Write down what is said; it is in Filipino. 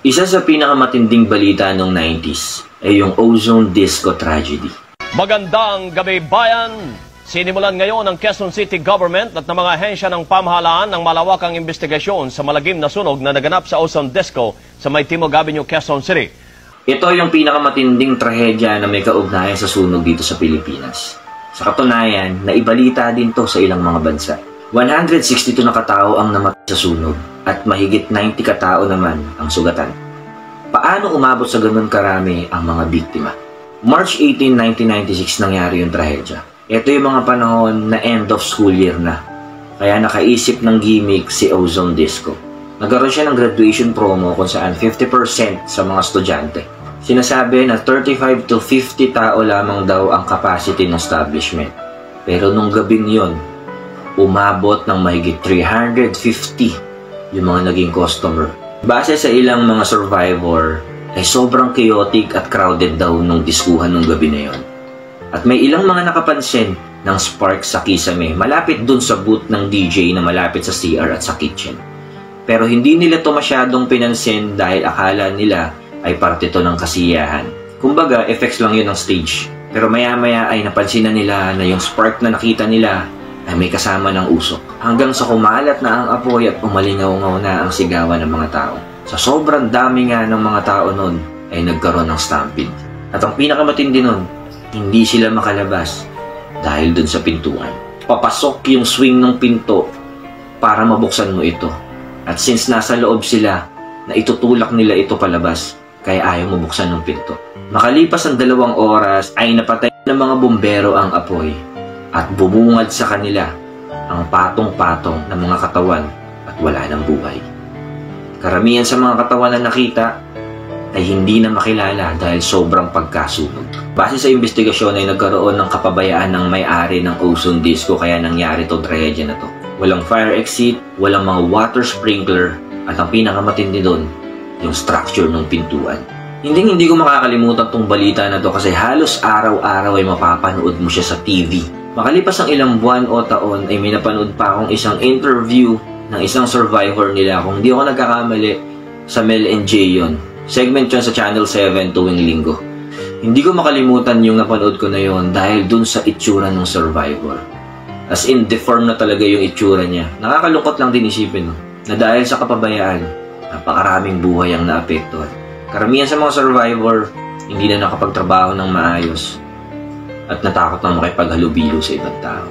Isa sa pinakamatinding balita noong 90s ay yung ozone disco tragedy. Magandang gabi bayan! Sinimulan ngayon ng Quezon City Government at ng mga ahensya ng pamahalaan ng malawakang investigasyon sa malagim na sunog na naganap sa ozone disco sa May Timog Avenue, Quezon City. Ito yung pinakamatinding trahedya na may kaugnayan sa sunog dito sa Pilipinas. Sa katunayan, naibalita din to sa ilang mga bansa. 162 na katao ang namatay sa sunog at mahigit 90 katao naman ang sugatan. Paano umabot sa ganun karami ang mga biktima? March 18, 1996 nangyari yung trahedya. Ito yung mga panahon na end of school year na. Kaya nakaisip ng gimmick si Ozone Disco. Nagkaroon siya ng graduation promo kung saan 50% sa mga estudyante. Sinasabi na 35 to 50 tao lamang daw ang capacity ng establishment. Pero nung gabing yon, umabot ng mahigit 350 yung mga naging customer. Base sa ilang mga survivor, ay sobrang chaotic at crowded daw nung diskuhan nung gabi na yon. At may ilang mga nakapansin ng spark sa kisame malapit dun sa booth ng DJ na malapit sa CR at sa kitchen. Pero hindi nila to masyadong pinansin dahil akala nila ay parte to ng kasiyahan. Kumbaga, effects lang yun ng stage. Pero maya-maya ay napansin na nila na yung spark na nakita nila ay may kasama ng usok. Hanggang sa kumalat na ang apoy at umalingaw-ngaw na ang sigawan ng mga tao. Sa sobrang dami nga ng mga tao nun ay nagkaroon ng stampede. At ang pinakamatindi nun, hindi sila makalabas dahil dun sa pintuan. Papasok yung swing ng pinto para mabuksan mo ito. At since nasa loob sila, na itutulak nila ito palabas, kaya ayaw mabuksan ng pinto. Makalipas ang 2 oras ay napatay ng mga bumbero ang apoy at bumungad sa kanila ang patong-patong ng mga katawan at wala ng buhay. Karamihan sa mga katawan na nakita ay hindi na makilala dahil sobrang pagkasunog. Base sa investigasyon ay nagkaroon ng kapabayaan ng may-ari ng Ozone Disco kaya nangyari itong trahedya na to. Walang fire exit, walang mga water sprinkler at ang pinakamatindi doon, yung structure ng pintuan. Hindi ko makakalimutan tong balita na to kasi halos araw-araw ay mapapanood mo siya sa TV. Makalipas ang ilang buwan o taon ay may napanood pa akong isang interview ng isang survivor nila. Kung hindi ako nagkakamali, sa Mel and Jay yun. Segment yun sa Channel 7 tuwing linggo. Hindi ko makalimutan yung napanood ko na yun dahil dun sa itsura ng survivor. As in, deformed na talaga yung itsura niya. Nakakalungkot lang din isipin, no? Na dahil sa kapabayaan, napakaraming buhay ang naapektuhan. Karamihan sa mga survivor, hindi na nakapagtrabaho ng maayos at natakot na makipaghalubilo sa ibang tao.